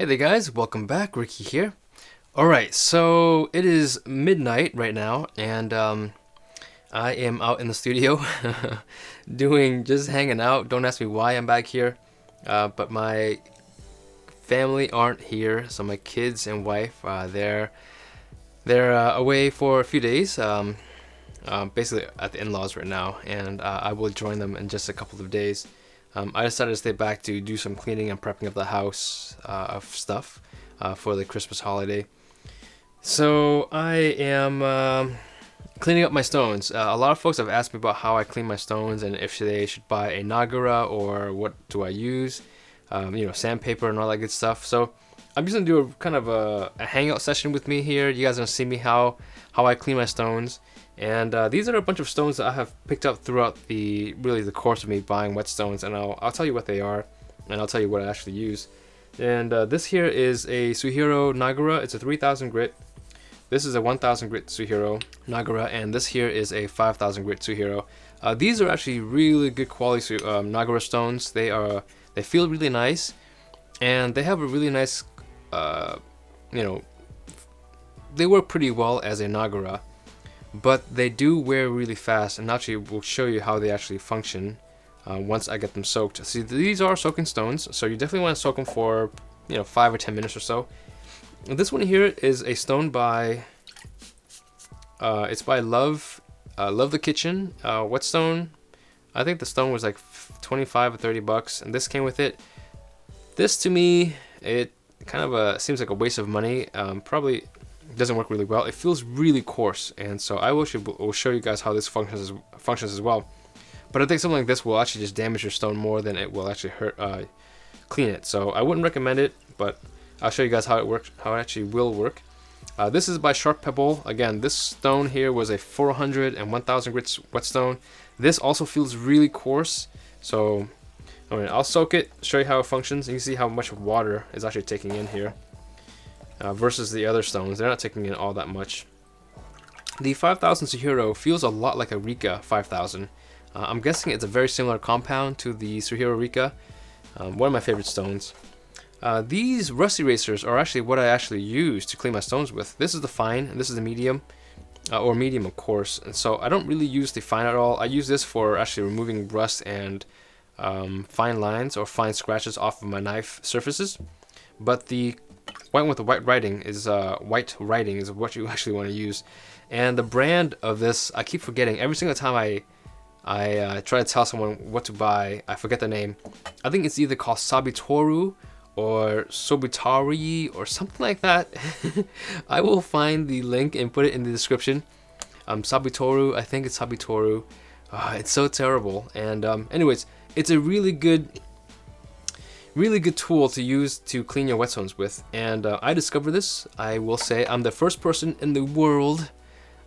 Hey there guys, welcome back, Ricky here. Alright, so it is midnight right now, and I am out in the studio just hanging out. Don't ask me why I'm back here, but my family aren't here, so my kids and wife, they're away for a few days, basically at the in-laws right now, and I will join them in just a couple of days. I decided to stay back to do some cleaning and prepping of the house of stuff for the Christmas holiday. So I am cleaning up my stones. A lot of folks have asked me about how I clean my stones and if they should buy a Nagura or what do I use, sandpaper and all that good stuff. So I'm just gonna do a kind of a hangout session with me here. You guys are gonna see me how I clean my stones. And these are a bunch of stones that I have picked up throughout the course of me buying whetstones, and I'll tell you what they are, and I'll tell you what I actually use. And this here is a Suihiro Nagura. It's a 3000 grit. This is a 1000 grit Suihiro Nagura, and this here is a 5000 grit Suihiro. These are actually really good quality Nagura stones. They feel really nice, and they have a really nice, they work pretty well as a Nagura. But they do wear really fast, and actually we'll show you how they actually function once I get them soaked. See, these are soaking stones, so you definitely want to soak them for 5 or 10 minutes or so. And this one here is a stone by it's by Love the Kitchen whetstone. I think the stone was like 25 or 30 bucks, and this came with it. This to me, it kind of seems like a waste of money. Probably doesn't work really well. It feels really coarse, and so I will show you guys how this functions as well. But I think something like this will actually just damage your stone more than it will actually hurt clean it. So I wouldn't recommend it, but I'll show you guys how it works, how it actually will work. This is by Sharp Pebble. Again, this stone here was a 400 and 1000 grit whetstone. This also feels really coarse, so I'll soak it, show you how it functions, and you can see how much water is actually taking in here. Versus the other stones, they're not taking in all that much. The 5000 Suihiro feels a lot like a Rika 5000. I'm guessing it's a very similar compound to the Suihiro Rika, one of my favorite stones. These Rust Erasers are actually what I actually use to clean my stones with. This is the fine, and this is the medium, or medium of course. And so I don't really use the fine at all. I use this for actually removing rust and fine lines or fine scratches off of my knife surfaces. But the one with the white writing is what you actually want to use. And the brand of this, I keep forgetting. Every single time I try to tell someone what to buy, I forget the name. I think it's either called Sabitoru or Sobitari or something like that. I will find the link and put it in the description. Sabitoru, I think it's Sabitoru. It's so terrible. And anyways, it's a really good tool to use to clean your whetstones with. And I discovered this. I will say I'm the first person in the world,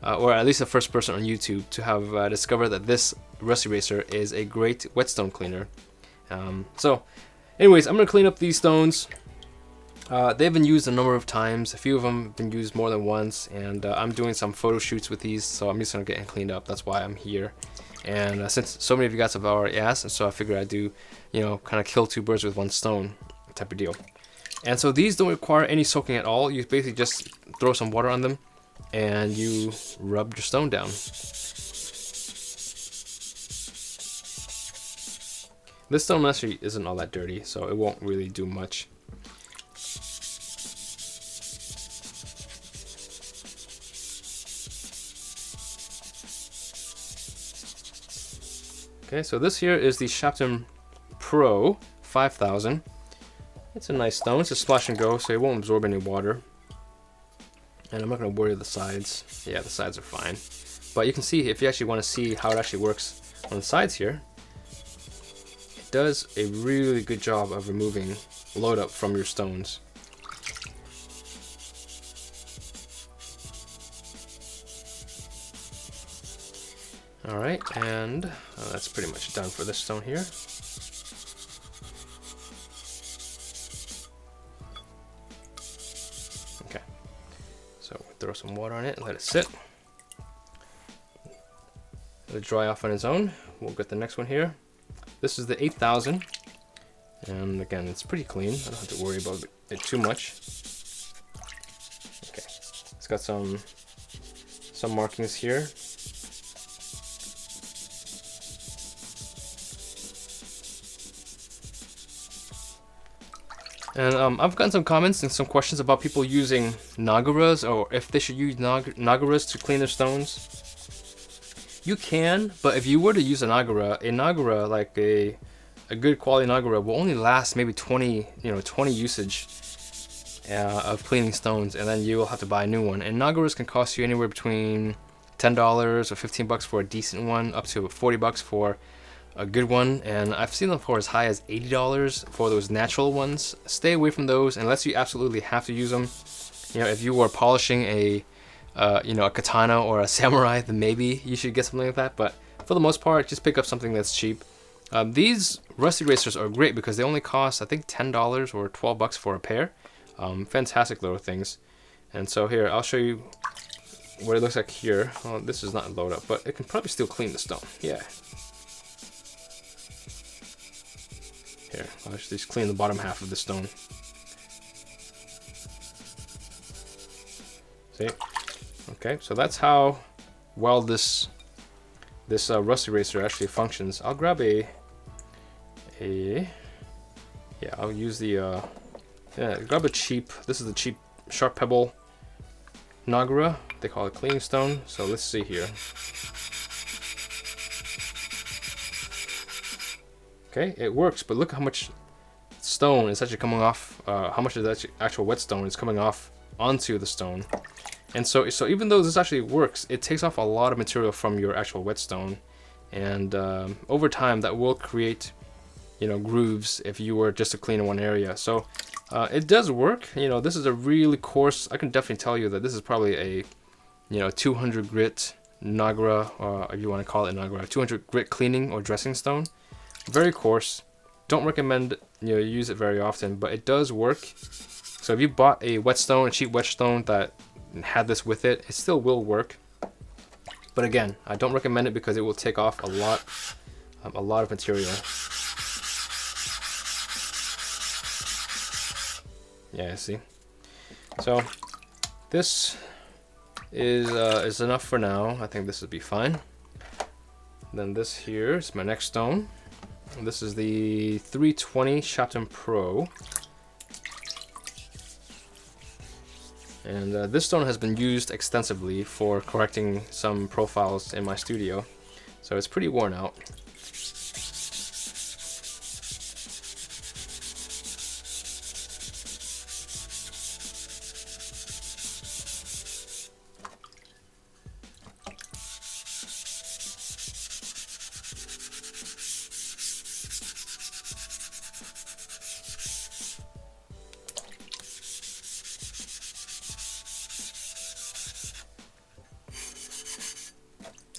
or at least the first person on YouTube, to have discovered that this Rust Eraser is a great whetstone cleaner. So anyways, I'm going to clean up these stones. They've been used a number of times. A few of them have been used more than once, and I'm doing some photo shoots with these, so I'm just going to get them cleaned up. That's why I'm here. And since so many of you guys have already asked, and so I figured I'd do, kind of kill two birds with one stone type of deal. And so these don't require any soaking at all. You basically just throw some water on them, and you rub your stone down. This stone actually isn't all that dirty, so it won't really do much. Okay, so this here is the Shapton Pro 5000. It's a nice stone. It's a splash and go, so it won't absorb any water. And I'm not going to worry the sides. Yeah, the sides are fine. But you can see, if you actually want to see how it actually works on the sides here, it does a really good job of removing load up from your stones. Alright, and that's pretty much done for this stone here. Okay, so throw some water on it and let it sit. Let it dry off on its own. We'll get the next one here. This is the 8000, And again, it's pretty clean. I don't have to worry about it too much. Okay, it's got some markings here. And I've gotten some comments and some questions about people using Naguras, or if they should use Naguras to clean their stones. You can, but if you were to use a Nagura, like a good quality Nagura, will only last maybe 20 usage of cleaning stones, and then you will have to buy a new one. And Naguras can cost you anywhere between $10 or $15 for a decent one, up to $40 for a good one, and I've seen them for as high as $80 for those natural ones. Stay away from those unless you absolutely have to use them. You know, if you were polishing a katana or a samurai, then maybe you should get something like that. But for the most part, just pick up something that's cheap. These rust erasers are great because they only cost, I think, $10 or $12 for a pair. Fantastic little things. And so here, I'll show you what it looks like here. Well, this is not load up, but it can probably still clean the stone. Yeah. Here, I'll just clean the bottom half of the stone. See? Okay, so that's how well this rust eraser actually functions. I'll grab I'll use the grab a cheap. This is the cheap sharp pebble Nagura. They call it cleaning stone. So let's see here. Okay, it works, but look how much stone is actually coming off. How much of that actual whetstone is coming off onto the stone. And so even though this actually works, it takes off a lot of material from your actual whetstone, and over time that will create, grooves if you were just to clean in one area. So it does work. This is a really coarse. I can definitely tell you that this is probably a 200 grit Nagura, if you want to call it Nagura, 200 grit cleaning or dressing stone. Very coarse. Don't recommend use it very often, but it does work. So if you bought a whetstone, a cheap whetstone that had this with it, it still will work. But again, I don't recommend it because it will take off a lot of material. Yeah, see. So this is enough for now. I think this would be fine. Then this here is my next stone. This is the 320 Shapton Pro. And this stone has been used extensively for correcting some profiles in my studio. So it's pretty worn out.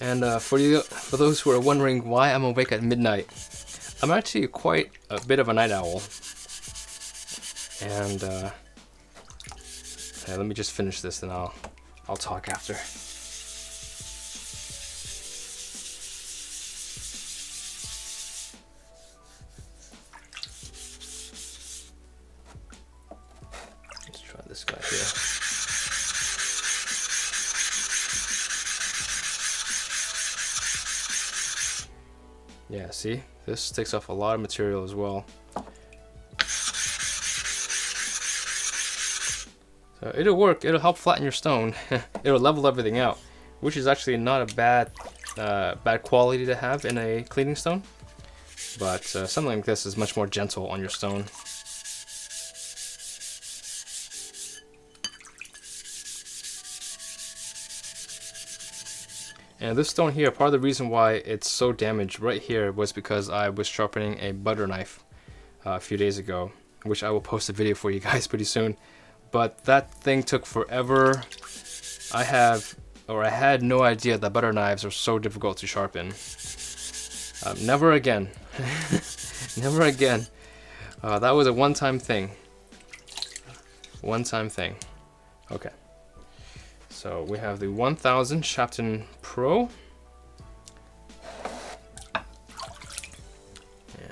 And for those who are wondering why I'm awake at midnight, I'm actually quite a bit of a night owl. And let me just finish this, and I'll talk after. Let's try this guy here. Yeah, see? This takes off a lot of material as well. So it'll work. It'll help flatten your stone. It'll level everything out, which is actually not a bad quality to have in a cleaning stone. But something like this is much more gentle on your stone. And this stone here, part of the reason why it's so damaged right here was because I was sharpening a butter knife a few days ago, which I will post a video for you guys pretty soon. But that thing took forever. I had no idea that butter knives are so difficult to sharpen. Never again. Never again. That was a one-time thing. One-time thing. Okay. So we have the 1000 Shapton Pro.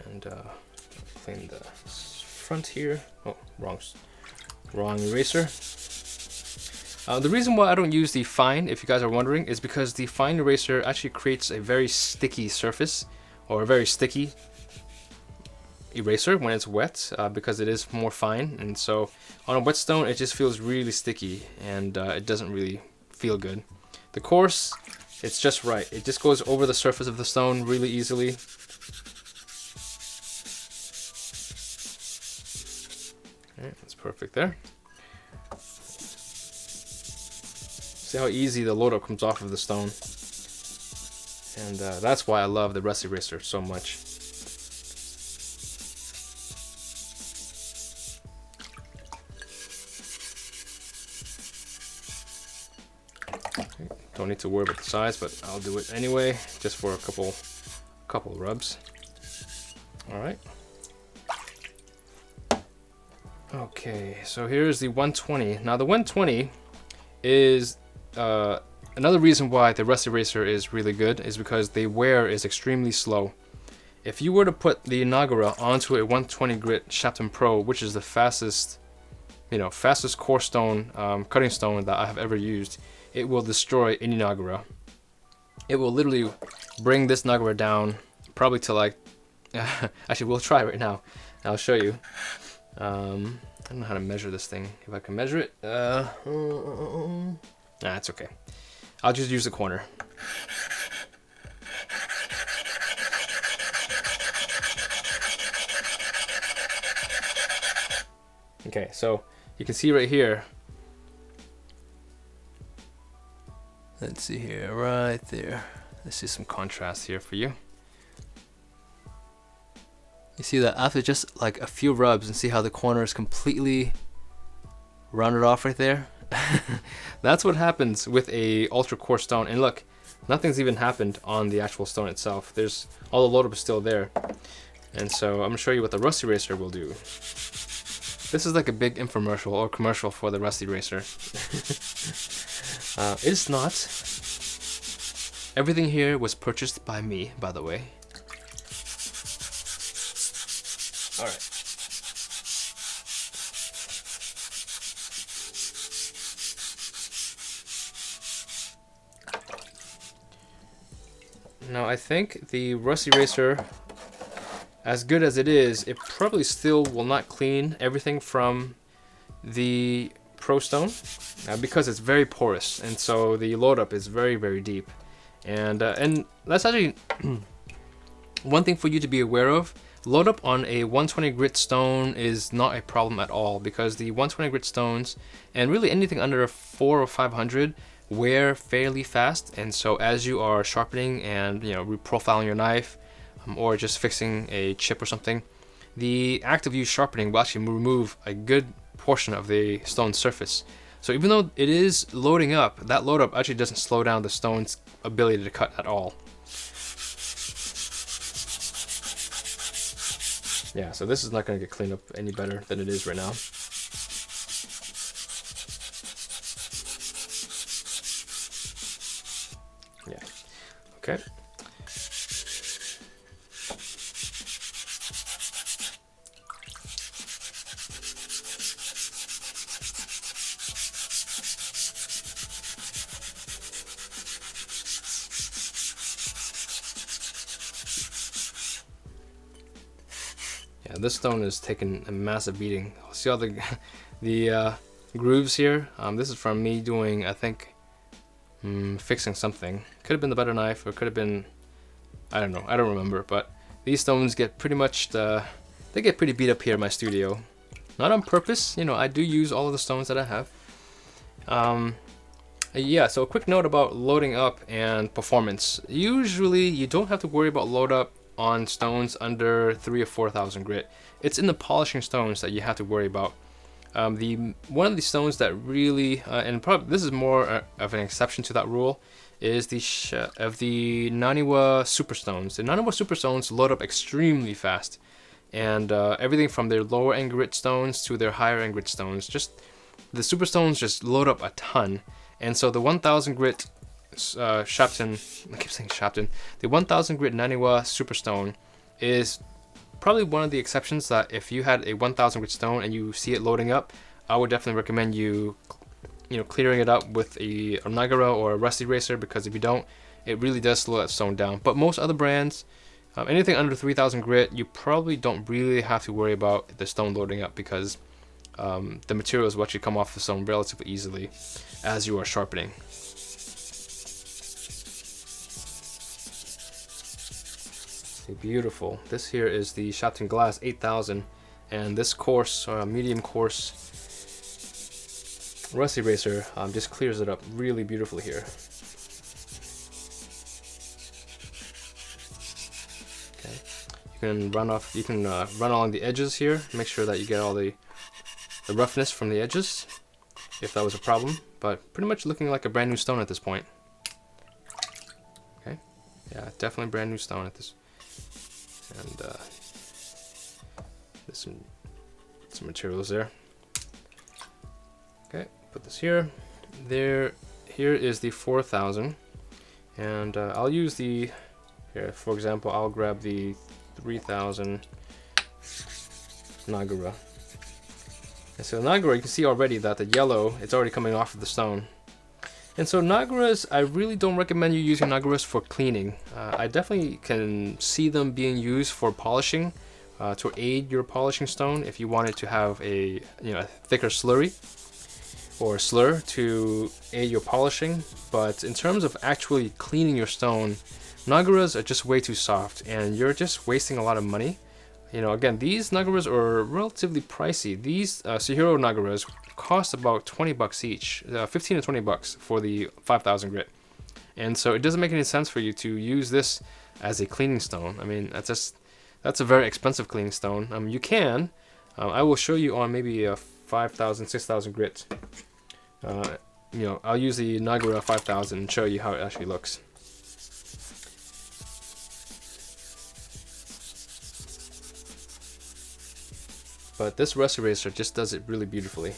And clean the front here. Oh, wrong eraser. The reason why I don't use the fine, if you guys are wondering, is because the fine eraser actually creates a very sticky surface, or a very sticky eraser when it's wet, because it is more fine, and so on a whetstone it just feels really sticky, and it doesn't really feel good. The coarse, it's just right. It just goes over the surface of the stone really easily. Alright, that's perfect there. See how easy the load up comes off of the stone. And that's why I love the Rust Eraser so much. Okay, don't need to worry about the size, but I'll do it anyway, just for a couple rubs. Alright. Okay, so here's the 120. Now the 120 is another reason why the Rust Eraser is really good is because the wear is extremely slow. If you were to put the Nagura onto a 120 grit Shapton Pro, which is the fastest coarse stone, cutting stone that I have ever used, it will destroy any Nagura. It will literally bring this Nagura down probably to like, actually we'll try right now. I'll show you. I don't know how to measure this thing. If I can measure it, nah, it's okay. I'll just use the corner. Okay, so you can see right here. Let's see here, right there. Let's see some contrast here for you. You see that after just like a few rubs, and see how the corner is completely rounded off right there? That's what happens with a ultra coarse stone. And look, nothing's even happened on the actual stone itself. There's all the load up is still there. And so I'm gonna show you what the Rust Eraser will do. This is like a big infomercial or commercial for the Rust Eraser. It's not. Everything here was purchased by me, by the way. All right. Now I think the Rust Eraser, as good as it is, it probably still will not clean everything from the Pro Stone because it's very porous, and so the load up is very, very deep. And that's actually one thing for you to be aware of. Load up on a 120 grit stone is not a problem at all, because the 120 grit stones, and really anything under a 400 or 500, wear fairly fast. And so as you are sharpening and reprofiling your knife, or just fixing a chip or something, the act of you sharpening will actually remove a good portion of the stone surface. So even though it is loading up, that load up actually doesn't slow down the stone's ability to cut at all. Yeah, so this is not going to get cleaned up any better than it is right now. Yeah, okay. Yeah, this stone is taking a massive beating. See all the grooves here? This is from me doing, I think, fixing something. Could have been the butter knife, or could have been, I don't know, I don't remember. But these stones get pretty much they get pretty beat up here in my studio. Not on purpose, I do use all of the stones that I have. Yeah, so a quick note about loading up and performance. Usually you don't have to worry about load up on stones under 3,000 or 4,000 grit. It's in the polishing stones that you have to worry about. One of the stones that really, and probably this is more of an exception to that rule, is the Naniwa Superstones. The Naniwa Superstones load up extremely fast, and everything from their lower end grit stones to their higher end grit stones, the Superstones just load up a ton. And so the 1,000 grit Shapton, I keep saying Shapton, the 1,000 grit Naniwa Superstone is probably one of the exceptions that if you had a 1000 grit stone and you see it loading up, I would definitely recommend you clearing it up with a Nagura or a Rust Eraser, because if you don't, it really does slow that stone down. But most other brands, anything under 3000 grit, you probably don't really have to worry about the stone loading up, because the materials will actually come off the stone relatively easily as you are sharpening. Beautiful. This here is the Shapton Glass 8000, and this coarse, medium coarse Rust Eraser just clears it up really beautifully here. Okay, you can run along the edges here, make sure that you get all the roughness from the edges, if that was a problem. But pretty much looking like a brand new stone at this point. Okay, yeah, definitely brand new stone at this. And there's some materials there. Okay, put this here. Here is the 4000, and I'll use the, here for example, I'll grab the 3000 Nagura. And so Nagura, you can see already that the yellow, it's already coming off of the stone. And so Naguras, I really don't recommend you using Naguras for cleaning. I definitely can see them being used for polishing, to aid your polishing stone if you want it to have a thicker slurry or slur to aid your polishing. But in terms of actually cleaning your stone, Naguras are just way too soft, and you're just wasting a lot of money. Again, these Naguras are relatively pricey. These Chihiro Naguras cost about 20 bucks each, 15 to 20 bucks for the 5000 grit. And so it doesn't make any sense for you to use this as a cleaning stone. I mean, that's a very expensive cleaning stone. You can, I will show you on maybe a 5000, 6000 grit. I'll use the Nagura 5000 and show you how it actually looks. But this Rust Eraser just does it really beautifully.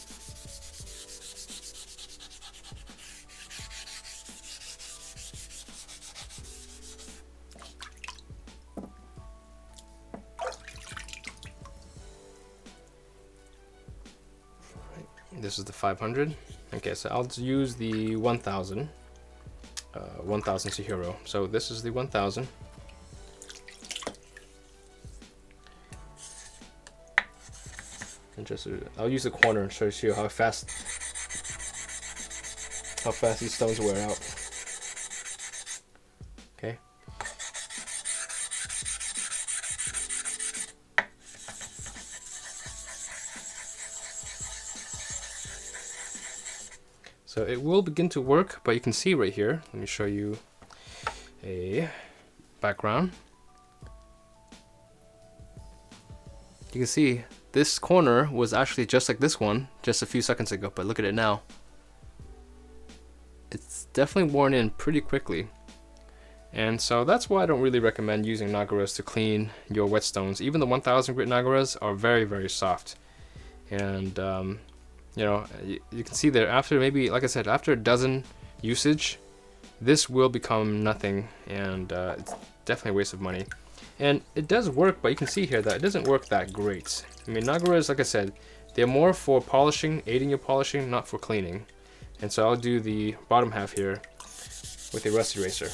This is the 500. Okay, so I'll use the 1000. 1000 Chihiro. So this is the 1000. And just I'll use the corner and show you how fast these stones wear out. Okay. So it will begin to work, but you can see right here, let me show you a background. You can see this corner was actually just like this one just a few seconds ago, but look at it now. It's definitely worn in pretty quickly. And so that's why I don't really recommend using Naguras to clean your whetstones. Even the 1000 grit Naguras are very, very soft. And you can see there, after maybe, like I said, after a dozen usage, this will become nothing, and it's definitely a waste of money. And it does work, but you can see here that it doesn't work that great. I mean, Naguras, like I said, they're more for polishing, aiding your polishing, not for cleaning. And so I'll do the bottom half here with a Rust Eraser.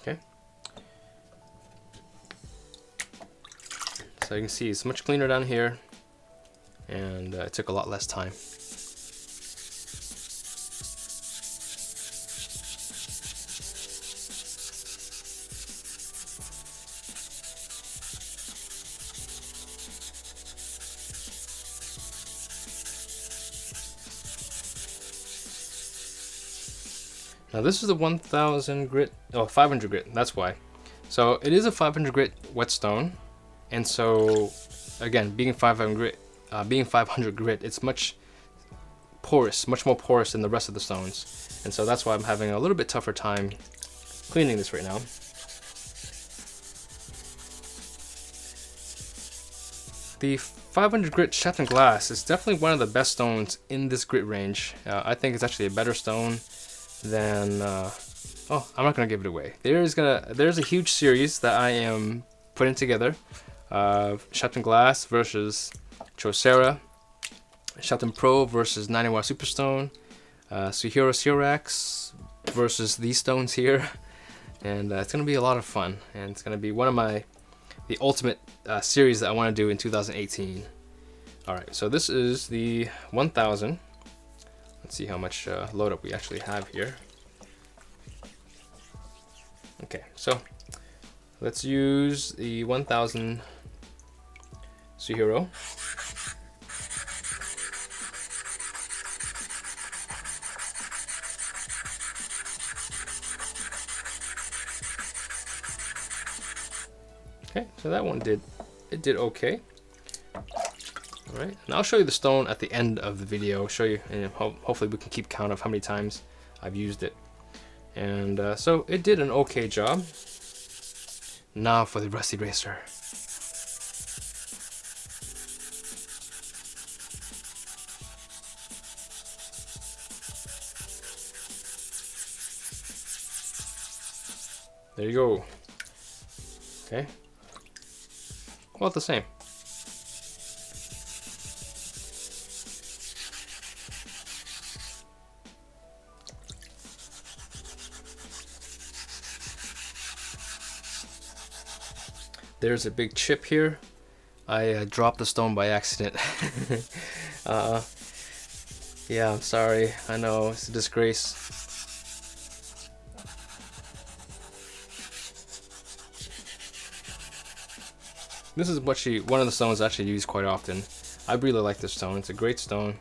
Okay. So you can see it's much cleaner down here, and it took a lot less time. Now this is the 1000 grit, 500 grit, that's why. So it is a 500 grit whetstone, and so again, being 500 grit, it's much porous, much more porous than the rest of the stones. And so that's why I'm having a little bit tougher time cleaning this right now. The 500 grit Shapton glass is definitely one of the best stones in this grit range. I think it's actually a better stone than. Oh, I'm not gonna give it away. There's a huge series that I am putting together. Shapton glass versus Chosera, Shapton Pro versus Naniwa Superstone, Suhiro Sirax versus these stones here, and it's gonna be a lot of fun. And it's gonna be one of the ultimate series that I want to do in 2018. Alright, so this is the 1000. Let's see how much load up we actually have here. Okay, so let's use the 1000 Suhiro. Okay, so that one did okay. All right, and I'll show you the stone at the end of the video. Show you, and hopefully we can keep count of how many times I've used it. And so it did an okay job. Now for the Rust Eraser. There you go. Okay. Well, the same. There's a big chip here. I dropped the stone by accident. Yeah, I'm sorry. I know, it's a disgrace. This is one of the stones I actually use quite often. I really like this stone. It's a great stone.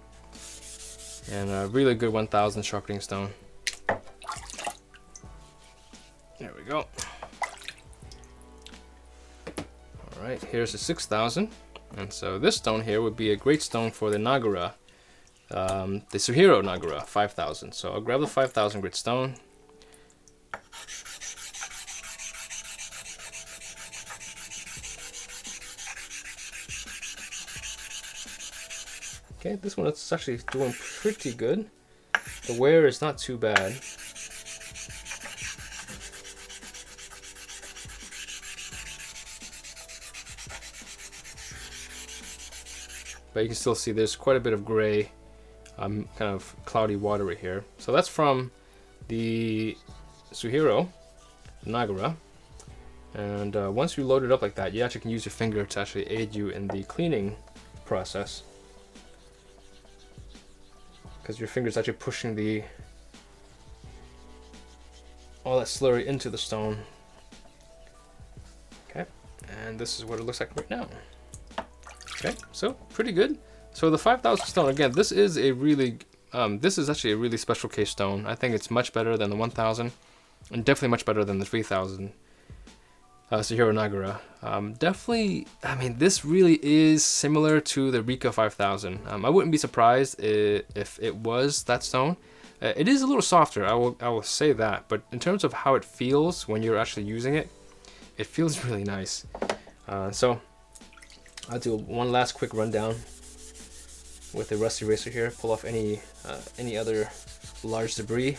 And a really good 1000 sharpening stone. There we go. Alright, here's the 6000. And so this stone here would be a great stone for the Nagura. The Suhiro Nagura 5000. So I'll grab the 5000 grit stone. Okay, this one is actually doing pretty good. The wear is not too bad. But you can still see there's quite a bit of gray, kind of cloudy water right here. So that's from the Suhiro Nagura. And once you load it up like that, you actually can use your finger to actually aid you in the cleaning process. Because your finger's actually pushing all that slurry into the stone. Okay, and this is what it looks like right now. Okay, so pretty good. So the 5000 stone, again, this is actually a really special case stone. I think it's much better than the 1000, and definitely much better than the 3000 Suhiro Nagura. Definitely, I mean, this really is similar to the Rika 5000. I wouldn't be surprised if it was that stone. It is a little softer, I will say that, but in terms of how it feels when you're actually using it, it feels really nice. So I'll do one last quick rundown with the Rust Eraser here. Pull off any other large debris.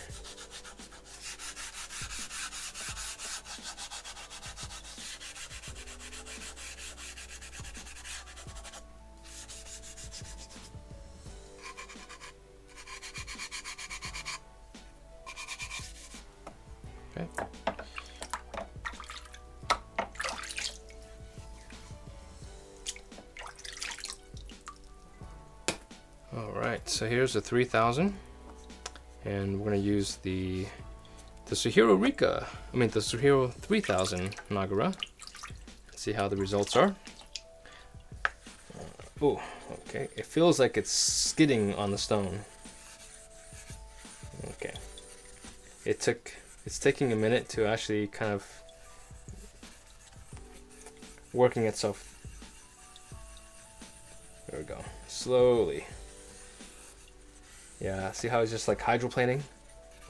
Okay. Alright, so here's the 3000, and we're going to use the Suhiro Rika, the Suhiro 3000 Nagura. Let's see how the results are. Oh, okay, it feels like it's skidding on the stone. Okay, it's taking a minute to actually kind of working itself. There we go, slowly. Yeah, see how it's just like hydroplaning?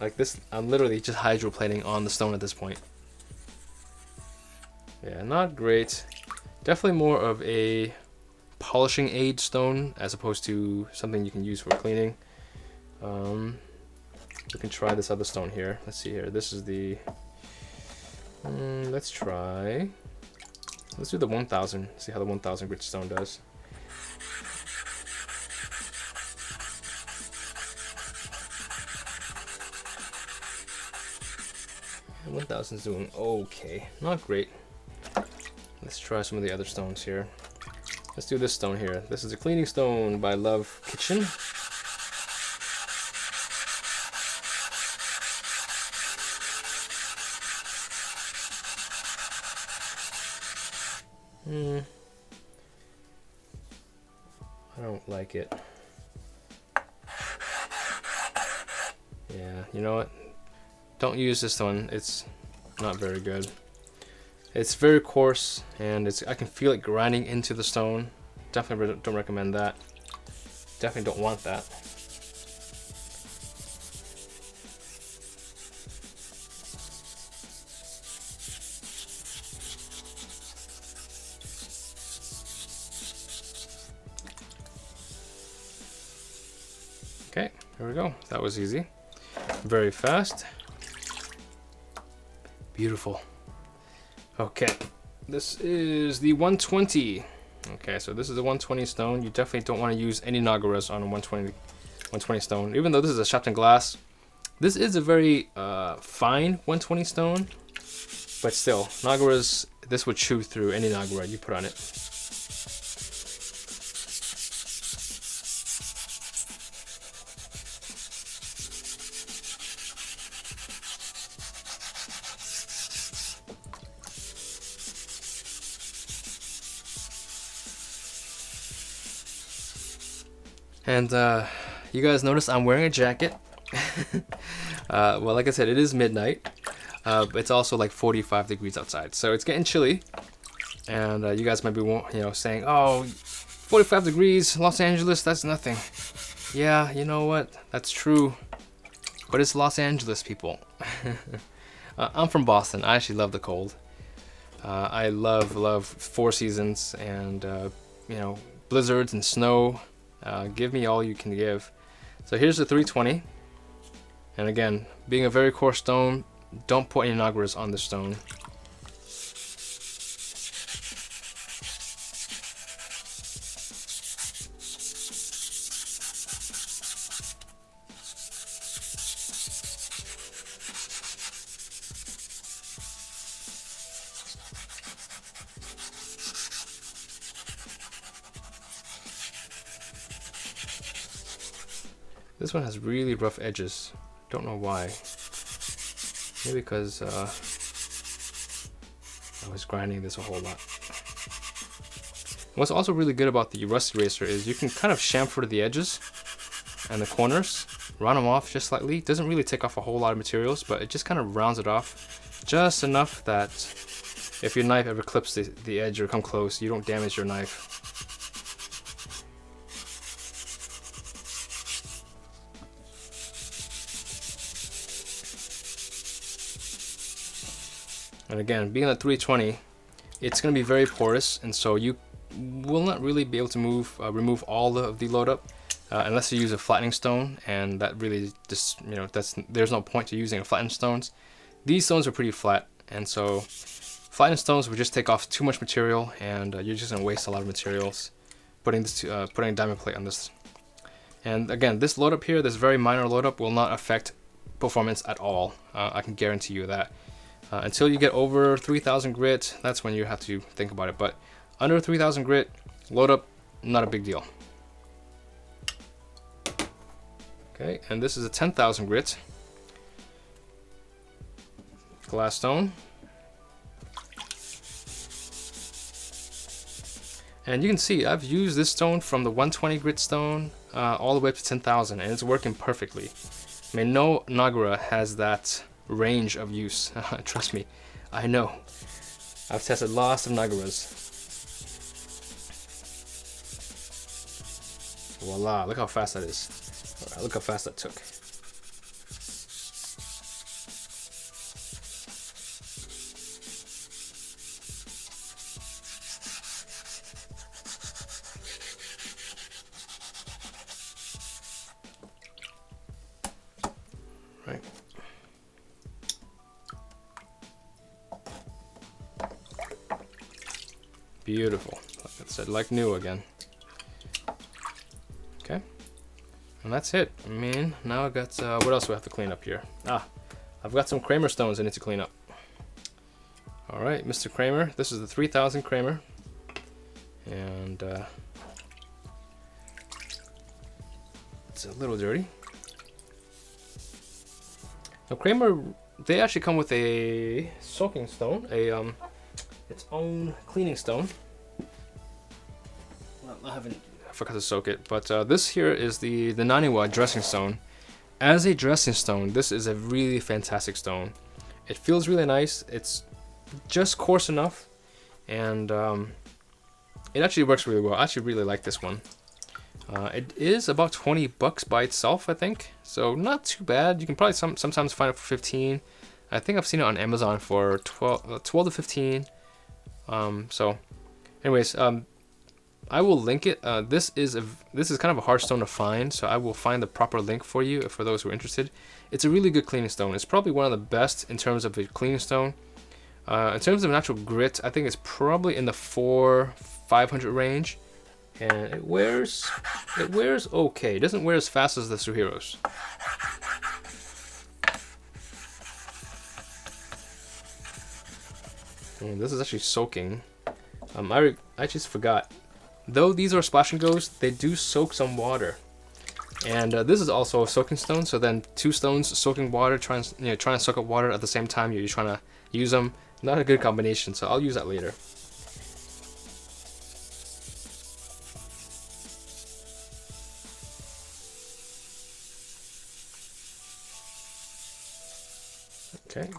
Like this, I'm literally just hydroplaning on the stone at this point. Yeah, not great. Definitely more of a polishing aid stone as opposed to something you can use for cleaning. We can try this other stone here. Let's see here. This is the. Let's do the 1000. See how the 1000 grit stone does. 1000 is doing okay, not great. Let's try some of the other stones here. Let's do this stone here. This is a cleaning stone by Love Kitchen. I don't like it. Yeah, you know what? Don't use this one. It's not very good. It's very coarse, and I can feel it grinding into the stone. Definitely don't recommend that. Definitely don't want that. Okay, here we go. That was easy. Very fast. Beautiful. Okay, this is the 120. Okay, so this is a 120 stone. You definitely don't want to use any Naguras on a 120 stone. Even though this is a Shapton glass, this is a very fine 120 stone. But still, Naguras, this would chew through any Nagura you put on it. And you guys notice I'm wearing a jacket. Well, like I said, it is midnight. It's also like 45 degrees outside, so it's getting chilly. And you guys might be, saying, "Oh, 45 degrees, Los Angeles, that's nothing." Yeah, you know what? That's true. But it's Los Angeles, people. I'm from Boston. I actually love the cold. I love four seasons and blizzards and snow. Give me all you can give. So here's the 320. And again, being a very coarse stone, don't put any Naguras on the stone. This one has really rough edges. Don't know why. Maybe because I was grinding this a whole lot. What's also really good about the Rust Eraser is you can kind of chamfer the edges and the corners, round them off just slightly. It doesn't really take off a whole lot of materials, but it just kind of rounds it off just enough that if your knife ever clips the edge or come close, you don't damage your knife. And again, being at 320, it's going to be very porous, and so you will not really be able to remove all of the load up unless you use a flattening stone, and that really just, there's no point to using a flattened stones. These stones are pretty flat, and so flattened stones would just take off too much material, and you're just going to waste a lot of materials putting a diamond plate on this. And again, this load up here, this very minor load up, will not affect performance at all. I can guarantee you that. Until you get over 3000 grit, that's when you have to think about it. But under 3000 grit, load up, not a big deal. Okay, and this is a 10,000 grit glass stone. And you can see I've used this stone from the 120 grit stone all the way up to 10,000, and it's working perfectly. I mean, no Nagura has that range of use. Trust me, I know. I've tested lots of Naguras. Voila, look how fast that is. Alright, look how fast that took. Right. Beautiful. Like I said, like new again. Okay. And that's it. I mean, now I got, what else do I have to clean up here? I've got some Kramer stones I need to clean up. All right, Mr. Kramer. This is the 3000 Kramer. And it's a little dirty. Now Kramer, they actually come with a soaking stone, its own cleaning stone. Well, I forgot to soak it, but this here is the Naniwa dressing stone. As a dressing stone, this is a really fantastic stone. It feels really nice. It's just coarse enough, and it actually works really well. I actually really like this one. It is about $20 by itself, I think, so not too bad. You can probably sometimes find it for 15. I think I've seen it on Amazon for 12 to 15. So, anyways, I will link it. This is kind of a hard stone to find, so I will find the proper link for you for those who are interested. It's a really good cleaning stone. It's probably one of the best in terms of a cleaning stone. In terms of natural grit, I think it's probably in the 400-500 range, and it wears okay. It doesn't wear as fast as the Suhiros. And this is actually soaking. I just forgot. Though these are splash and goes, they do soak some water. And this is also a soaking stone. So then 2 stones soaking water, trying to soak up water at the same time you're trying to use them. Not a good combination. So I'll use that later. Okay.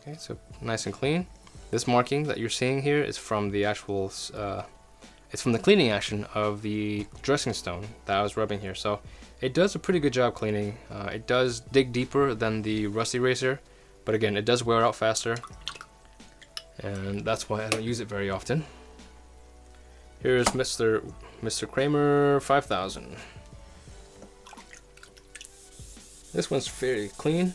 Okay, so nice and clean. This marking that you're seeing here is from the actual, it's from the cleaning action of the dressing stone that I was rubbing here. So it does a pretty good job cleaning. It does dig deeper than the Rust Eraser, but again, it does wear out faster. And that's why I don't use it very often. Here's Mr. Kramer 5000. This one's fairly clean.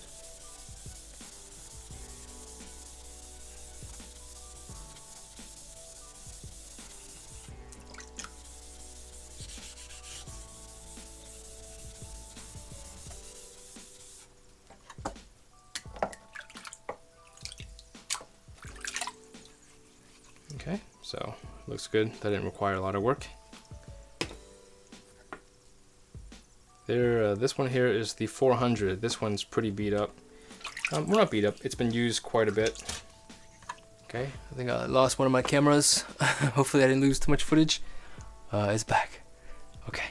Okay, so looks good. That didn't require a lot of work. There, this one here is the 400. This one's pretty beat up. Well, not beat up. It's been used quite a bit. Okay, I think I lost one of my cameras. Hopefully I didn't lose too much footage. It's back. Okay.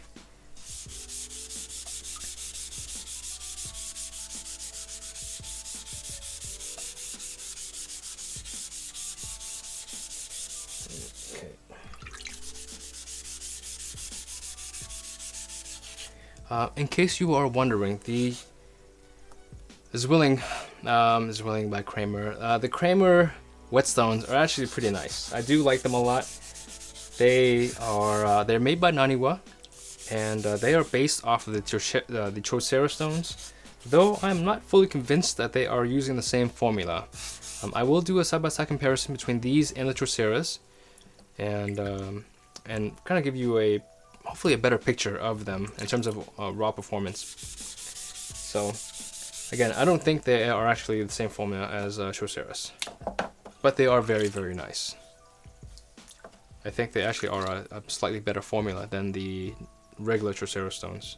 In case you are wondering, the Zwilling by Kramer. The Kramer whetstones are actually pretty nice. I do like them a lot. They're made by Naniwa, and they are based off of the Chocera stones. Though I'm not fully convinced that they are using the same formula. I will do a side-by-side comparison between these and the Choceras, and kind of give you hopefully a better picture of them in terms of raw performance. So again, I don't think they are actually the same formula as Choceras, but they are very, very nice. I think they actually are a slightly better formula than the regular Chocera stones.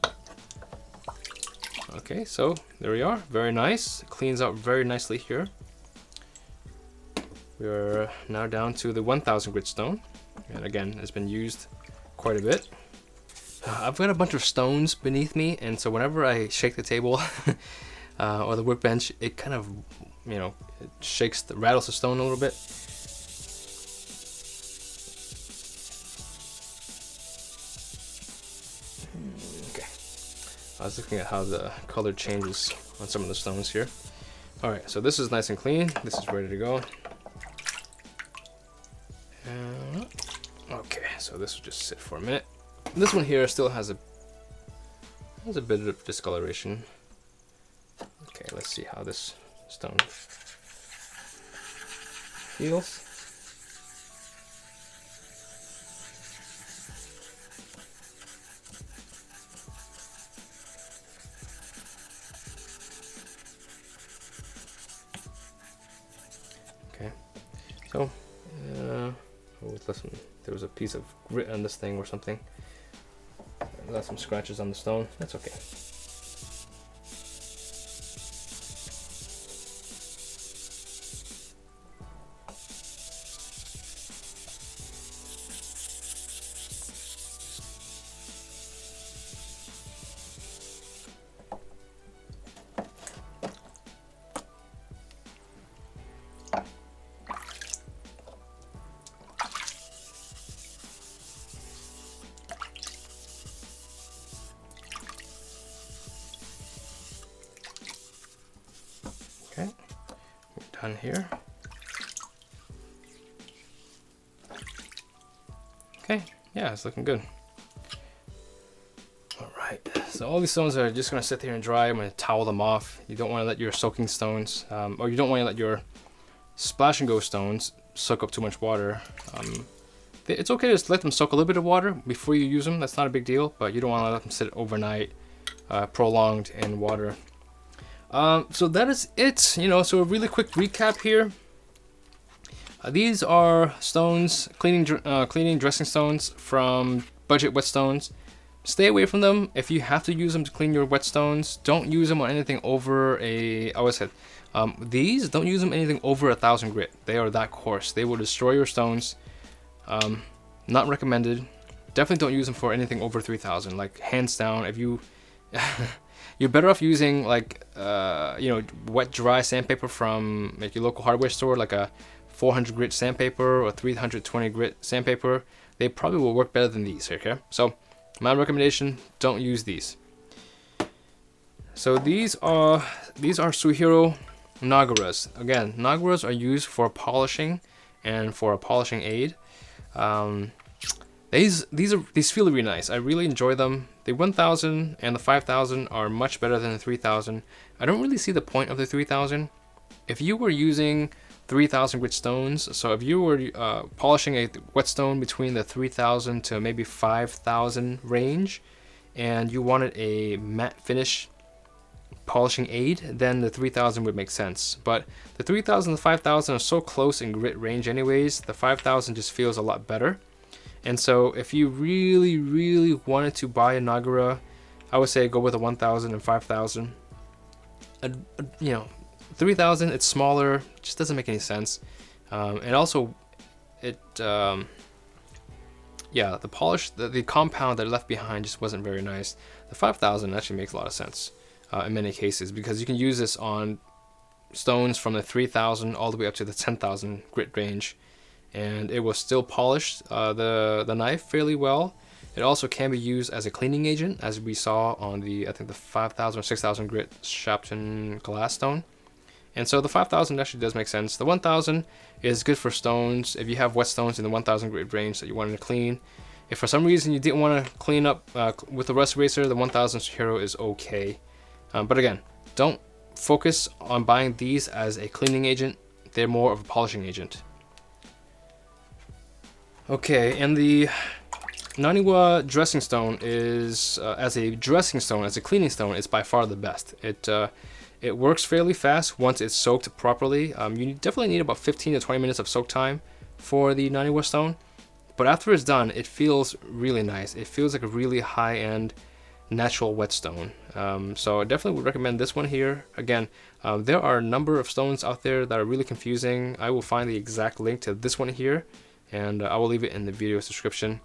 Okay, so there we are. Very nice. It cleans out very nicely here. We're now down to the 1000 grit stone, and again, it's been used quite a bit. I've got a bunch of stones beneath me, and so whenever I shake the table or the workbench, it kind of, it rattles the stone a little bit. Okay. I was looking at how the color changes on some of the stones here. All right, so this is nice and clean. This is ready to go. Okay, so this will just sit for a minute. This one here still has a bit of discoloration. Okay, let's see how this stone feels. Okay, so there was a piece of grit on this thing or something. I got some scratches on the stone. That's okay. Okay, we're done here. Okay, yeah, it's looking good. All right, so all these stones are just gonna sit here and dry. I'm gonna towel them off. You don't wanna let your soaking stones, or you don't wanna let your splash and go stones soak up too much water. It's okay to just let them soak a little bit of water before you use them. That's not a big deal, but you don't wanna let them sit overnight, prolonged in water. So that is it, so a really quick recap here. These are stones, cleaning dressing stones from budget whetstones. Stay away from them. If you have to use them to clean your whetstones, don't use them on anything over these, don't use them anything over 1,000 grit. They are that coarse. They will destroy your stones. Not recommended. Definitely don't use them for anything over 3,000, like hands down. If you you're better off using like wet dry sandpaper from like your local hardware store, like a 400 grit sandpaper or 320 grit sandpaper. They probably will work better than these. Okay, so my recommendation: don't use these. So these are Superstone Naguras. Again, Naguras are used for polishing and for a polishing aid. These feel really nice. I really enjoy them. The 1,000 and the 5,000 are much better than the 3,000. I don't really see the point of the 3,000. If you were using 3,000 grit stones, so if you were polishing a whetstone between the 3,000 to maybe 5,000 range, and you wanted a matte finish polishing aid, then the 3,000 would make sense. But the 3,000 and the 5,000 are so close in grit range anyways. The 5,000 just feels a lot better. And so if you really, really wanted to buy a Nagura, I would say go with a 1,000 and 5,000. 3,000, it's smaller, just doesn't make any sense. And also, the polish, the compound that I left behind just wasn't very nice. The 5,000 actually makes a lot of sense in many cases, because you can use this on stones from the 3,000 all the way up to the 10,000 grit range, and it will still polish the knife fairly well. It also can be used as a cleaning agent, as we saw on the 5,000 or 6,000 grit Shapton glass stone. And so the 5,000 actually does make sense. The 1,000 is good for stones if you have whetstones in the 1,000 grit range that you wanted to clean. If for some reason you didn't want to clean up with the Rust Eraser, the 1,000 Superhero is okay. But again, don't focus on buying these as a cleaning agent. They're more of a polishing agent. Okay, and the Naniwa dressing stone is, as a cleaning stone, is by far the best. It works fairly fast once it's soaked properly. You definitely need about 15 to 20 minutes of soak time for the Naniwa stone. But after it's done, it feels really nice. It feels like a really high-end natural whetstone. So I definitely would recommend this one here. Again, there are a number of stones out there that are really confusing. I will find the exact link to this one here, and I will leave it in the video description.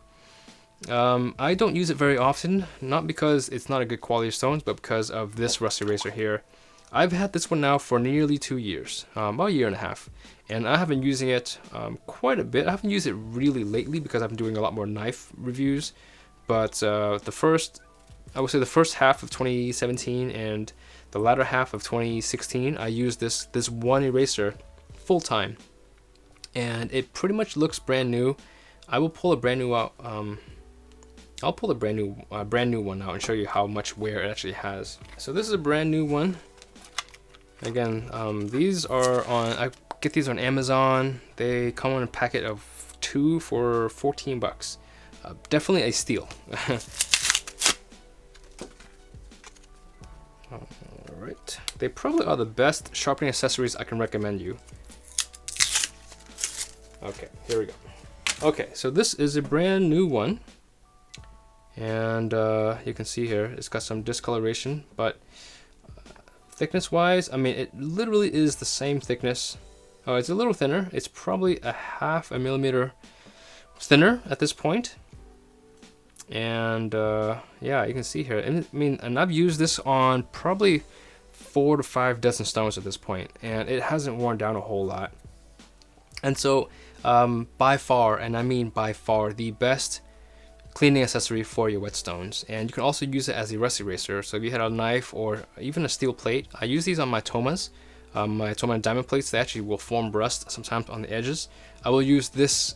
I don't use it very often, not because it's not a good quality of stones, but because of this Rust Eraser here. I've had this one now for nearly 2 years, about a year and a half, and I have been using it quite a bit. I haven't used it really lately because I've been doing a lot more knife reviews, but I would say the first half of 2017 and the latter half of 2016, I used this one eraser full time, and it pretty much looks brand new. I will pull a brand new out. I'll pull a brand new one out and show you how much wear it actually has. So this is a brand new one. Again, these are on. I get these on Amazon. They come in a packet of 2 for 14 bucks. Definitely a steal. Alright. They probably are the best sharpening accessories I can recommend you. Okay, here we go. Okay, so this is a brand new one. And you can see here, it's got some discoloration, but thickness wise, I mean, it literally is the same thickness. Oh, it's a little thinner. It's probably a 0.5 millimeter thinner at this point. And yeah, you can see here. And I mean, and I've used this on probably 4 to 5 dozen stones at this point, and it hasn't worn down a whole lot. And so, by far, and I mean by far, the best cleaning accessory for your whetstones. And you can also use it as a rust eraser. So if you had a knife or even a steel plate, I use these on my tomas. My Toma diamond plates, they actually will form rust sometimes on the edges. I will use this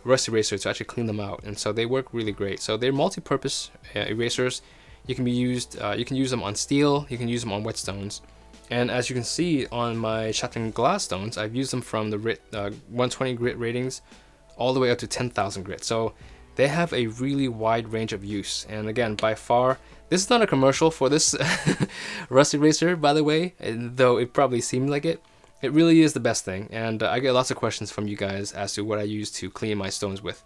rust eraser to actually clean them out, and so they work really great. So they're multi-purpose erasers. You can use them on steel, you can use them on whetstones. And as you can see on my Shapton glass stones, I've used them from the 120 grit ratings all the way up to 10,000 grit. So they have a really wide range of use. And again, by far, this is not a commercial for this rust eraser, by the way, though it probably seemed like it. It really is the best thing. And I get lots of questions from you guys as to what I use to clean my stones with.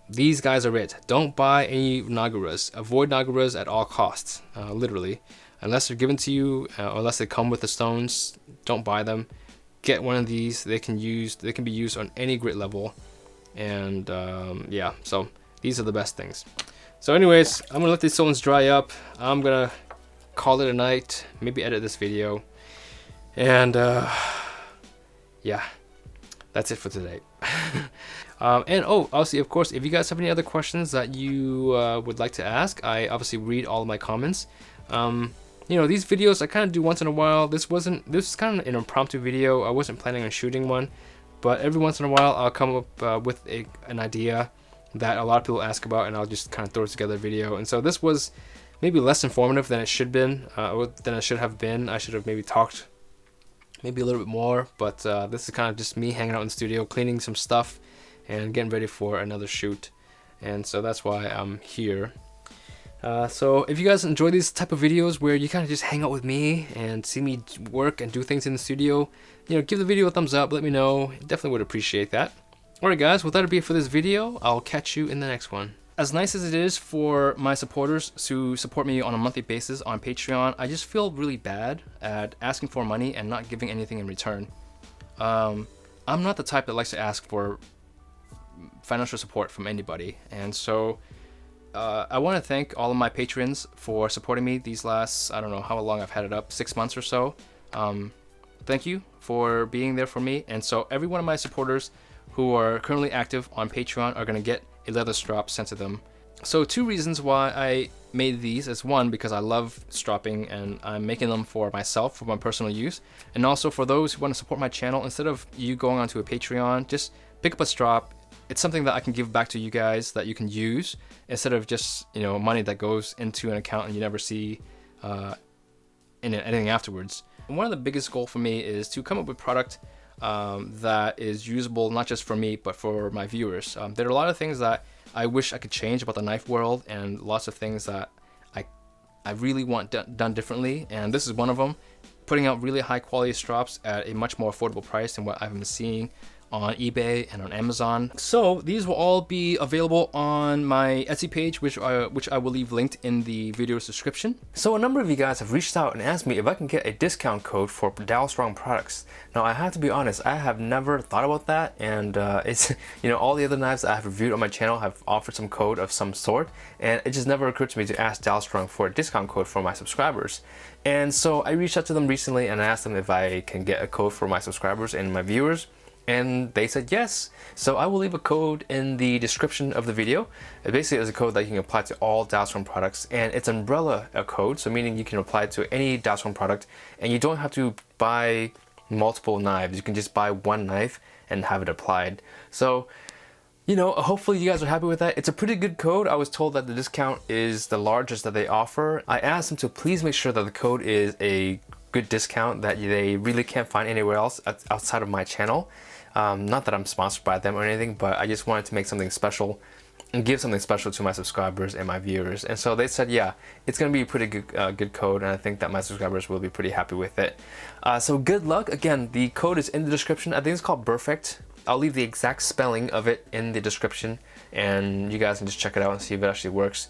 These guys are it. Don't buy any Naguras. Avoid Naguras at all costs, literally. Unless they're given to you, or unless they come with the stones, don't buy them. Get one of these. They can be used on any grit level. And yeah, so these are the best things. So anyways, I'm gonna let these stones dry up. I'm gonna call it a night, maybe edit this video, and yeah, that's it for today. And oh, obviously, of course, if you guys have any other questions that you would like to ask, I obviously read all of my comments. You know, these videos I kind of do once in a while. This is kind of an impromptu video. I wasn't planning on shooting one. But every once in a while, I'll come up with an idea that a lot of people ask about, and I'll just kind of throw together a video. And so this was maybe less informative than it should have been. I should have maybe talked maybe a little bit more. But this is kind of just me hanging out in the studio, cleaning some stuff, and getting ready for another shoot. And so that's why I'm here. So if you guys enjoy these type of videos where you kind of just hang out with me and see me work and do things in the studio, you know, give the video a thumbs up, let me know. Definitely would appreciate that. Alright guys, well that'll be it for this video. I'll catch you in the next one. As nice as it is for my supporters to support me on a monthly basis on Patreon, I just feel really bad at asking for money and not giving anything in return. I'm not the type that likes to ask for financial support from anybody, and so I want to thank all of my patrons for supporting me these last, I don't know how long I've had it up, 6 months or so. Thank you for being there for me. And so every one of my supporters who are currently active on Patreon are going to get a leather strap sent to them. So 2 reasons why I made these is, 1, because I love stropping and I'm making them for myself, for my personal use. And also for those who want to support my channel, instead of you going onto a Patreon, just pick up a strap. It's something that I can give back to you guys that you can use, instead of just, you know, money that goes into an account and you never see anything afterwards. And one of the biggest goals for me is to come up with product that is usable not just for me but for my viewers. There are a lot of things that I wish I could change about the knife world, and lots of things that I really want done differently, and this is one of them. Putting out really high quality straps at a much more affordable price than what I've been seeing on eBay and on Amazon. So these will all be available on my Etsy page, which I will leave linked in the video's description. So a number of you guys have reached out and asked me if I can get a discount code for Dowel Strong products. Now I have to be honest, I have never thought about that, and it's, you know, all the other knives that I have reviewed on my channel have offered some code of some sort, and it just never occurred to me to ask Dowel Strong for a discount code for my subscribers. And so I reached out to them recently and I asked them if I can get a code for my subscribers and my viewers. And they said yes. So I will leave a code in the description of the video. It basically is a code that you can apply to all Dowsform products, and it's umbrella code, so meaning you can apply it to any Dowsform product, and you don't have to buy multiple knives. You can just buy one knife and have it applied. So, you know, hopefully you guys are happy with that. It's a pretty good code. I was told that the discount is the largest that they offer. I asked them to please make sure that the code is a good discount that they really can't find anywhere else outside of my channel. Not that I'm sponsored by them or anything, but I just wanted to make something special and give something special to my subscribers and my viewers. And so they said, yeah, it's gonna be a pretty good code, and I think that my subscribers will be pretty happy with it. So good luck. Again, the code is in the description. I think it's called Perfect. I'll leave the exact spelling of it in the description, and you guys can just check it out and see if it actually works.